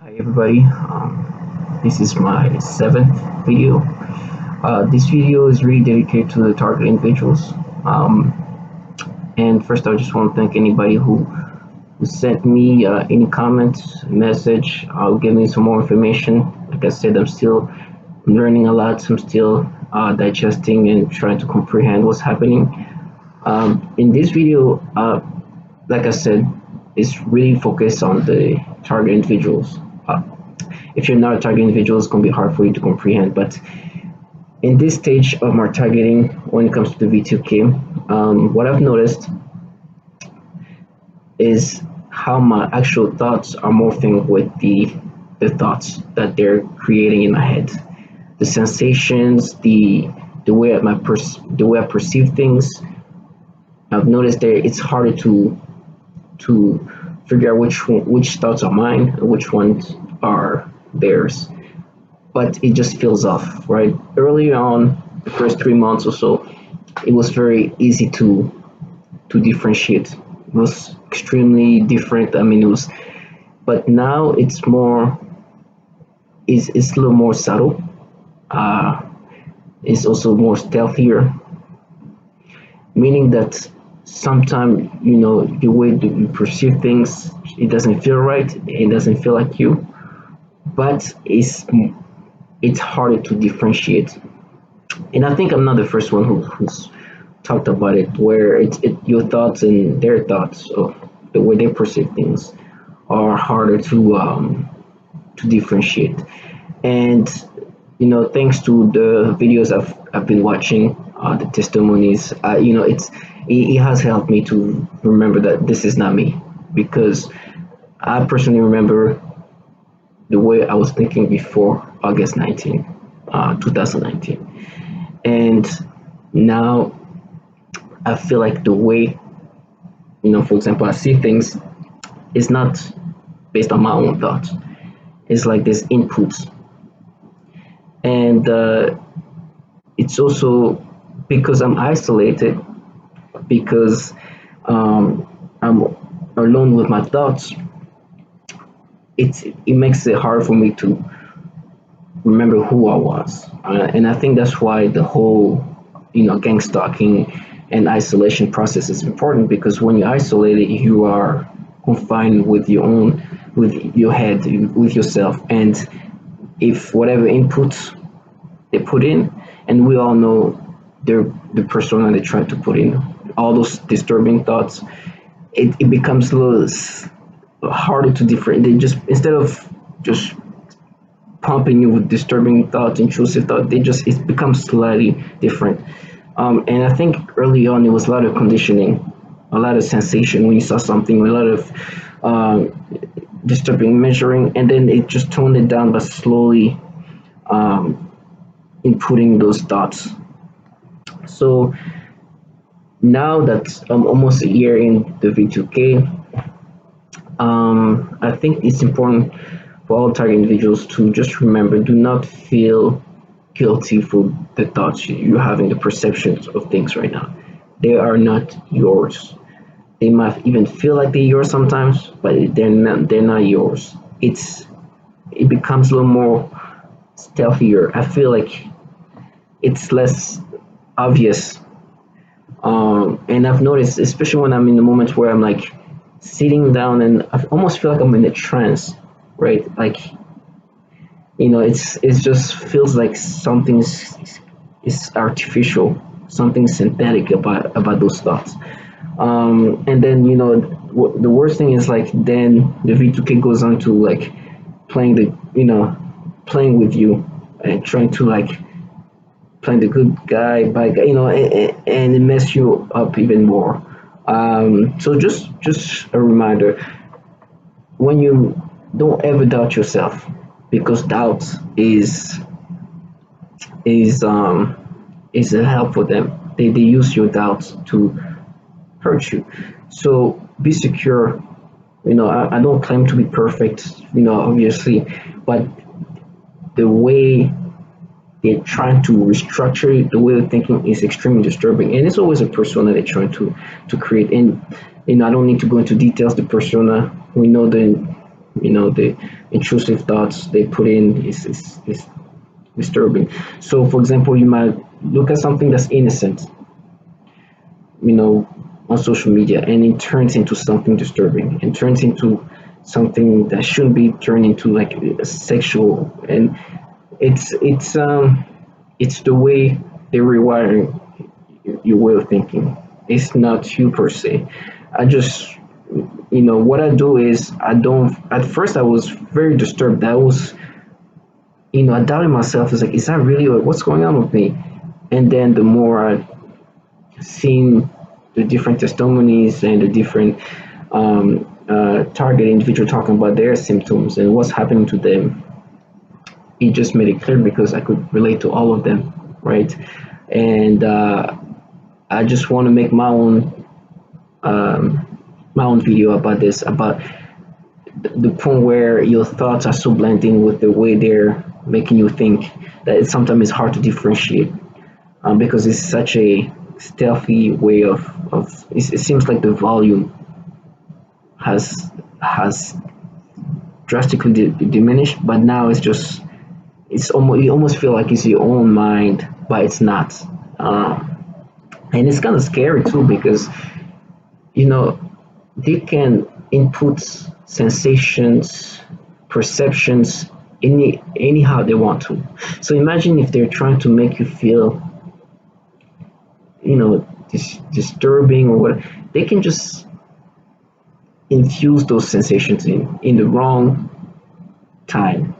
Hi everybody, this is my seventh video. This video is really dedicated to the target individuals. And first, I just want to thank anybody who sent me any comments, message, give me some more information. Like I said, I'm still learning a lot. I'm still digesting and trying to comprehend what's happening. In this video, like I said, it's really focused on the target individuals. If you're not a target individual, it's going to be hard for you to comprehend. But in this stage of my targeting, when it comes to the V2K, what I've noticed is how my actual thoughts are morphing with the thoughts that they're creating in my head, the sensations, the way I perceive things. I've noticed that it's harder to figure out which thoughts are mine and which ones are theirs, but it just feels off, right? Early on, the first 3 months or so, it was very easy to differentiate. It was extremely different. I mean, but now it's a little more subtle. Uh, it's also more stealthier, meaning that sometimes the way that you perceive things, it doesn't feel right. It doesn't feel like you, but it's harder to differentiate. And I think I'm not the first one who's talked about it, where it's your thoughts and their thoughts, or the way they perceive things, are harder to differentiate. And thanks to the videos I've been watching, the testimonies, it has helped me to remember that this is not me, because I personally remember the way I was thinking before August 19, 2019. And now I feel like the way, for example, I see things is not based on my own thoughts. It's like this inputs. And it's also because I'm isolated, because I'm alone with my thoughts. It makes it hard for me to remember who I was, and I think that's why the whole gang stalking and isolation process is important, because when you're isolated, you are confined with with your head, with yourself, and if whatever inputs they put in, and we all know the persona they try to put in, all those disturbing thoughts, it becomes a little harder to different. They just, instead of just pumping you with disturbing thoughts, intrusive thoughts, it becomes slightly different. And I think early on it was a lot of conditioning, a lot of sensation when you saw something, a lot of disturbing measuring, and then it just toned it down by slowly inputting those thoughts. So now that I'm almost a year in the V2K, I think it's important for all target individuals to just remember: do not feel guilty for the thoughts you have and the perceptions of things right now. They are not yours. They might even feel like they're yours sometimes, but they're not. They're not yours. It becomes a little more stealthier. I feel like it's less obvious. And I've noticed, especially when I'm in the moments where I'm like sitting down and I almost feel like I'm in a trance, right? Like, it just feels like something is artificial, something synthetic about those thoughts. And then the worst thing is, like, then the V2K goes on to like playing with you and trying to like playing the good guy, bad guy, and it mess you up even more. So just a reminder: when you don't ever doubt yourself, because doubt is um is a help for them. They use your doubts to hurt you. So be secure. I don't claim to be perfect, obviously, but the way they're trying to restructure the way of thinking is extremely disturbing, and it's always a persona they're trying to create. And I don't need to go into details. The persona, we know The intrusive thoughts they put in is disturbing. So, for example, you might look at something that's innocent, you know, on social media, and it turns into something disturbing and turns into something that shouldn't be turned into like a sexual. And it's the way they're rewiring your way of thinking. It's not you per se. I just, what I do is I don't. At first, I was very disturbed. I doubted myself. It's like, is that really what's going on with me? And then the more I seen the different testimonies and the different target individual talking about their symptoms and what's happening to them, it just made it clear because I could relate to all of them, right? And I just want to make my own video about this, about the point where your thoughts are so blending with the way they're making you think that it sometimes it's hard to differentiate, because it's such a stealthy way of it seems like the volume has drastically diminished, but now it's almost you almost feel like it's your own mind, but it's not. And it's kind of scary too because you know they can input sensations, perceptions anyhow they want to. So imagine if they're trying to make you feel disturbing or what, they can just infuse those sensations in the wrong time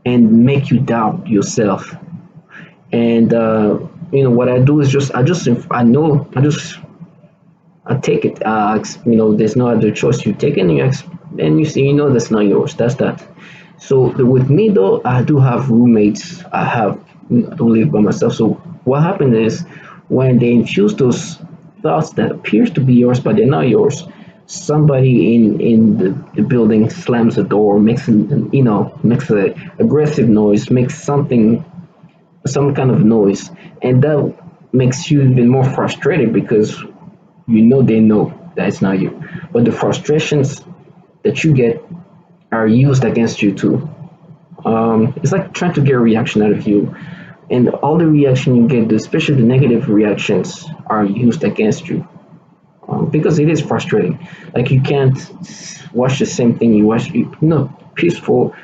and make you doubt yourself. And what I do is I take it. There's no other choice. You take it and and you see, that's not yours. That's that. So with me though, I do have roommates. I don't live by myself. So what happened is when they infuse those thoughts that appears to be yours, but they're not yours. Somebody in the building slams the door, makes a aggressive noise, makes some kind of noise, and that makes you even more frustrated because they know that it's not you, but the frustrations that you get are used against you too. It's like trying to get a reaction out of you, and all the reaction you get, especially the negative reactions, are used against you, because it is frustrating. Like you can't watch the same thing you watch. Peaceful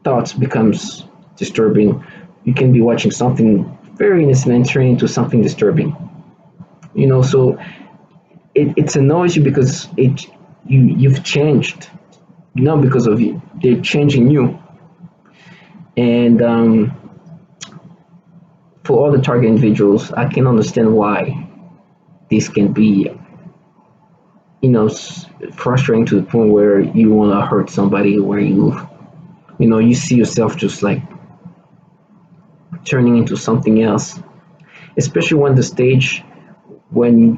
thoughts becomes disturbing. You can be watching something very innocent and turn into something disturbing. So it annoys you because you've changed, not because of you. They're changing you, and for all the target individuals, I can understand why this can be, frustrating to the point where you want to hurt somebody, where you see yourself just like turning into something else, especially when the stage when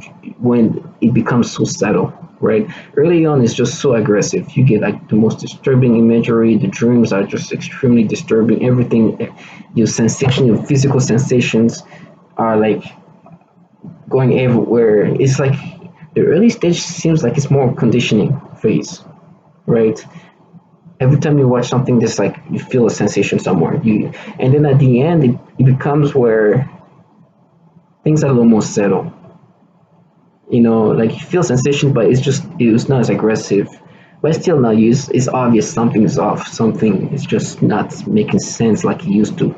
it becomes so subtle, right? Early on, it's just so aggressive. You get like the most disturbing imagery. The dreams are just extremely disturbing. Everything, your physical sensations are like going everywhere. It's like the early stage seems like it's more conditioning phase, right? Every time you watch something, there's like you feel a sensation somewhere. And then at the end, it becomes where things are a little more settled. Like you feel sensation, but it's not as aggressive. But it's still not used. It's obvious something is off. Something is just not making sense like it used to.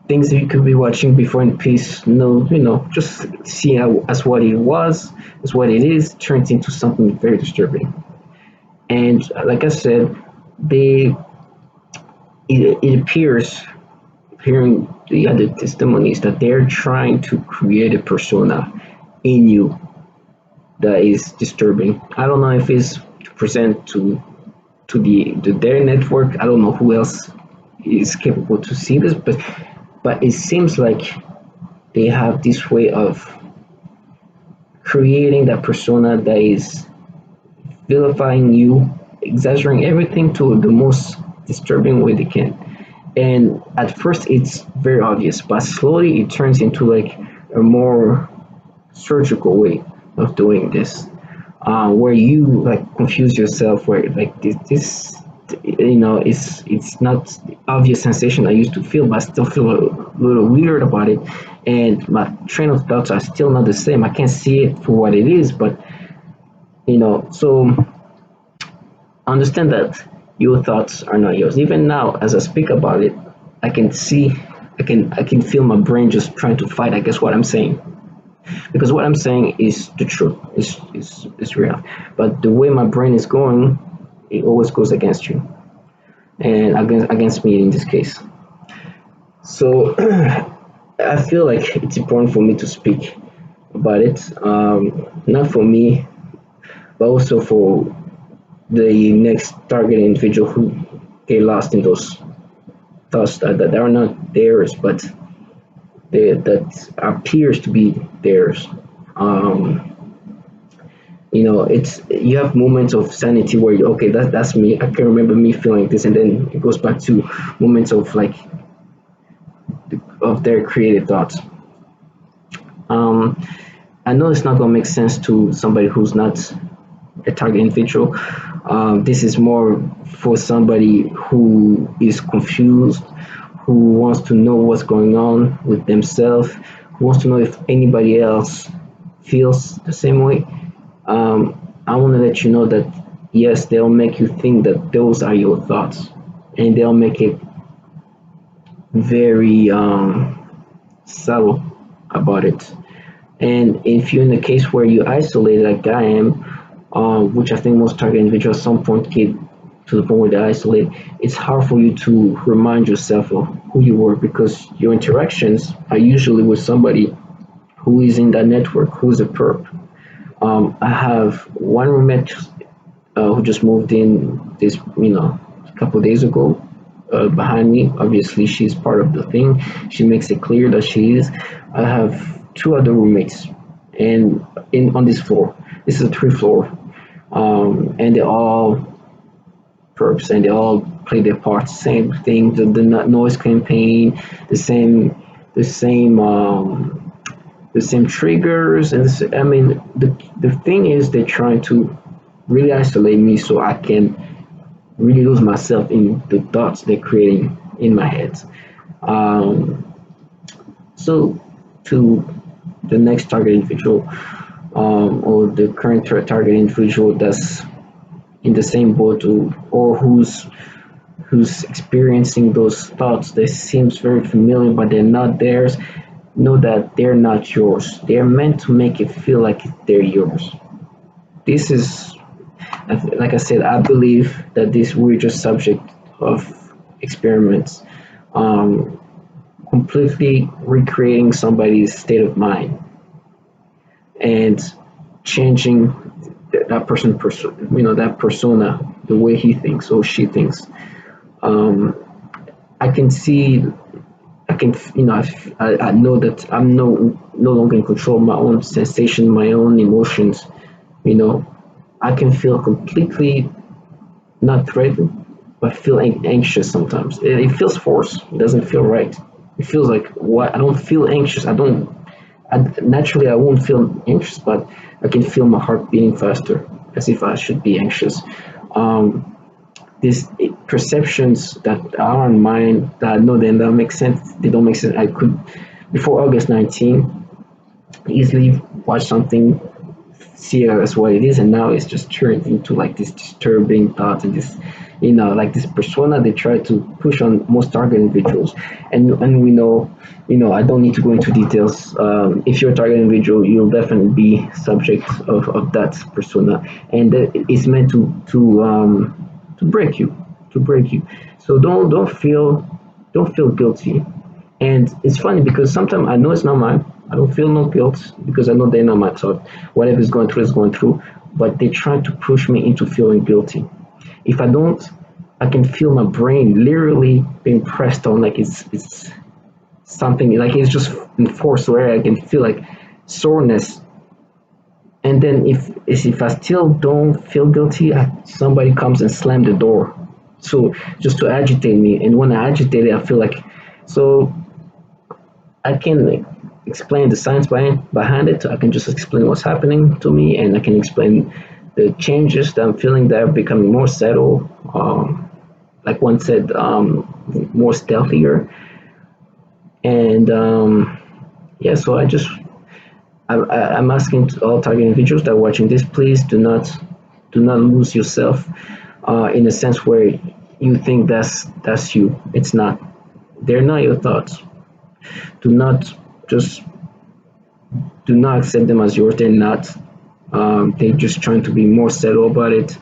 Things that you could be watching before in peace, no, just see how as what it was, as what it is, turns into something very disturbing. And like I said, it appears, hearing the other testimonies, that they're trying to create a persona in you that is disturbing. I don't know if it's to present to the Theyre network. I don't know who else is capable to see this, but it seems like they have this way of creating that persona that is vilifying you, exaggerating everything to the most disturbing way they can. And at first it's very obvious, but slowly it turns into like a more surgical way of doing this. where you like confuse yourself, where like this it's not the obvious sensation I used to feel, but I still feel a little weird about it, and my train of thoughts are still not the same. I can't see it for what it is, but so understand that your thoughts are not yours. Even now, as I speak about it, I can see, I can feel my brain just trying to fight against what I'm saying, because what I'm saying is the truth, is real. But the way my brain is going, it always goes against you and against me in this case. So I feel like it's important for me to speak about it, not for me, but also for the next target individual who get lost in those thoughts that are not theirs, but that appears to be theirs. Um, it's you have moments of sanity where you, okay, that's me. I can remember me feeling this, and then it goes back to moments of like of their creative thoughts. Um, I know it's not gonna make sense to somebody who's not a target individual. This is more for somebody who is confused, who wants to know what's going on with themselves, who wants to know if anybody else feels the same way. I want to let you know that yes, they'll make you think that those are your thoughts, and they'll make it very subtle about it. And if you're in a case where you isolate like I am, which I think most target individuals at some point get to the point where they isolate, it's hard for you to remind yourself of who you were, because your interactions are usually with somebody who is in that network, who is a perp. I have one roommate who just moved in this, a couple of days ago. Behind me, obviously, she's part of the thing. She makes it clear that she is. I have two other roommates, and in on this floor, this is a three floor, and they're all perps, and they all play their parts. Same thing, the noise campaign, the same, the same. The same triggers, and I mean the thing is they're trying to really isolate me so I can really lose myself in the thoughts they're creating in my head. Um, so to the next target individual, or the current target individual that's in the same boat, or who's experiencing those thoughts that seems very familiar but they're not theirs, know that they're not yours. They're meant to make it feel like they're yours. This is, like I said, I believe that this we're just subject of experiments, um, completely recreating somebody's state of mind and changing that that persona, the way he thinks or she thinks. Um, I can see, I can, I know that I'm no longer in control of my own sensation, my own emotions. You know, I can feel completely not threatened, but feel anxious sometimes. It feels forced. It doesn't feel right. It feels like what I don't feel anxious. I don't. Naturally, I won't feel anxious, but I can feel my heart beating faster, as if I should be anxious. Um, these perceptions that are in mine that I know they don't make sense. They don't make sense. I could, before August 19, easily watch something, see it as what it is, and now it's just turned into like this disturbing thoughts and this, like this persona they try to push on most target individuals. And we know, I don't need to go into details. If you're a target individual, you'll definitely be subject of that persona, and it's meant to break you, So don't feel guilty. And it's funny because sometimes I know it's not mine. I don't feel no guilt because I know they're not my thought. Whatever is going through is going through. But they try to push me into feeling guilty. If I don't, I can feel my brain literally being pressed on, like it's something, like it's just enforced, where I can feel like soreness. And then if I still don't feel guilty, somebody comes and slam the door. So just to agitate me, and when I agitate it, I feel like, so I can like explain the science behind it. I can just explain what's happening to me, and I can explain the changes that I'm feeling, that are becoming more settled. Like one said, more stealthier. And yeah, so I'm asking to all target individuals that are watching this, please do not lose yourself in a sense where you think that's you. It's not. They're not your thoughts. Do not just do not accept them as yours. They're not. They're just trying to be more settled about it.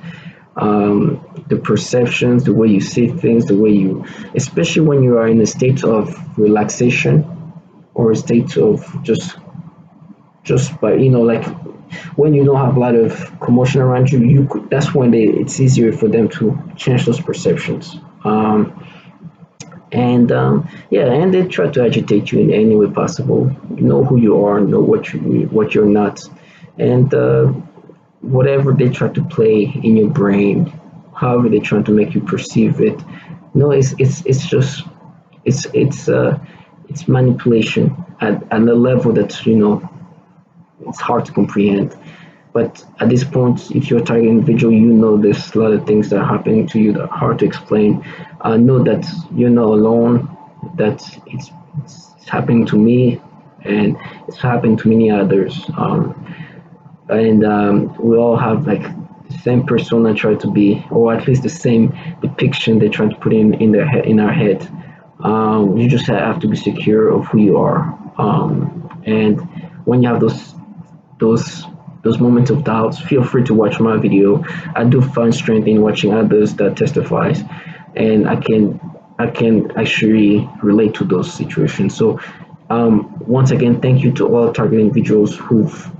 The perceptions, the way you see things, the way you, especially when you are in a state of relaxation or a state of just by like when you don't have a lot of commotion around you, that's when it's easier for them to change those perceptions. And yeah, and they try to agitate you in any way possible. Know who you are, know what you're not, and whatever they try to play in your brain, however they try to make you perceive it. No, it's just it's manipulation at a level that it's hard to comprehend. But at this point, if you're a target individual, there's a lot of things that are happening to you that are hard to explain. Know that you're not alone, that it's happening to me, and it's happening to many others. And we all have like the same persona try to be, or at least the same depiction they try to put in our head. You just have to be secure of who you are. And when you have those those moments of doubt, feel free to watch my video. I do find strength in watching others that testifies, and I can actually relate to those situations. So once again, thank you to all target individuals who've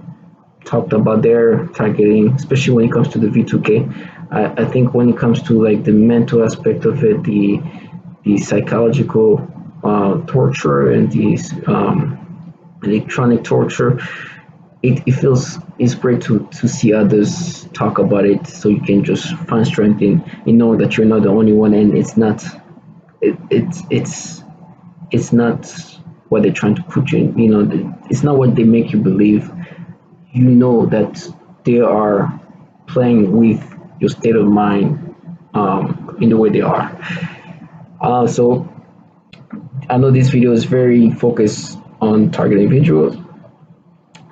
talked about their targeting, especially when it comes to the V2K. I think when it comes to like the mental aspect of it, the psychological torture and the electronic torture, it feels it's great to see others talk about it, so you can just find strength in knowing that you're not the only one, and it's not what they're trying to put you in. It's not what they make you believe. That they are playing with your state of mind in the way they are. So I know this video is very focused on target individuals,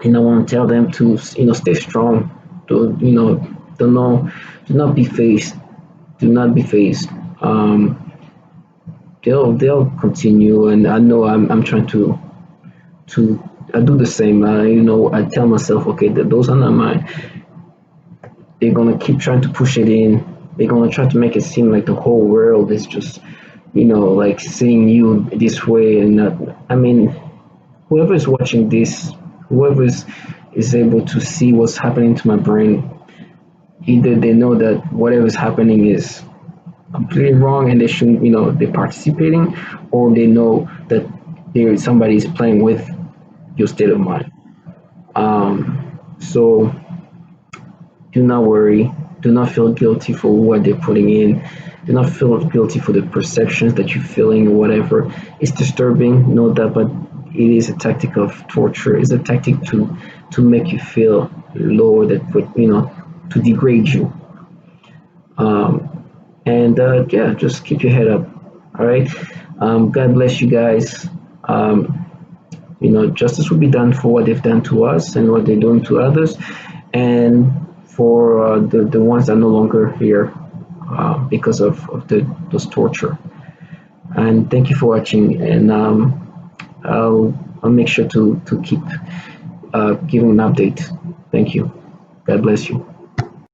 and I want to tell them to stay strong. Do not be phased. Do not be phased. They'll continue, and I know I'm trying to I do the same. I tell myself, okay, those are not mine. They're gonna keep trying to push it in. They're gonna try to make it seem like the whole world is just, like seeing you this way, and not. I mean, whoever is watching this, whoever is able to see what's happening to my brain, either they know that whatever is happening is completely wrong and they shouldn't, they're participating, or they know that somebody is playing with your state of mind. So do not worry. Do not feel guilty for what they're putting in. Do not feel guilty for the perceptions that you're feeling or whatever. It's disturbing, no doubt, but it is a tactic of torture. It's a tactic to make you feel lower, to degrade you. And yeah, just keep your head up. All right. God bless you guys. Justice will be done for what they've done to us and what they're doing to others, and for the ones that are no longer here because of those torture. And thank you for watching. And I'll make sure to keep giving an update. Thank you. God bless you.